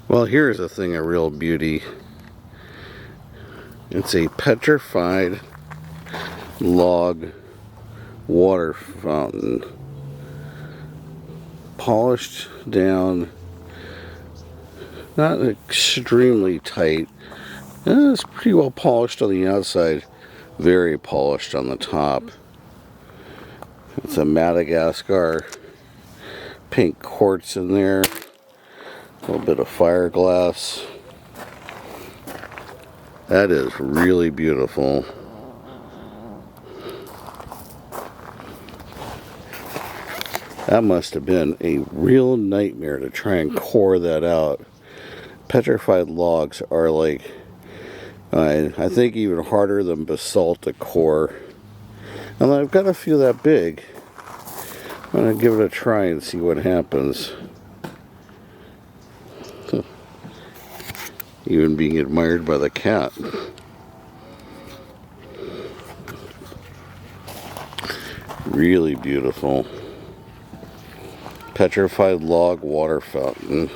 Well, here's a thing of real beauty. It's a petrified log water fountain. Polished down, not extremely tight. It's pretty well polished on the outside, very polished on the top. It's a Madagascar pink quartz in there, a little bit of fire glass. That is really beautiful. That must have been a real nightmare to try and core that out. Petrified logs are like, I think even harder than basalt to core. And I've got a few that big. I'm going to give it a try and see what happens. Even being admired by the cat. Really beautiful. Petrified log water fountain.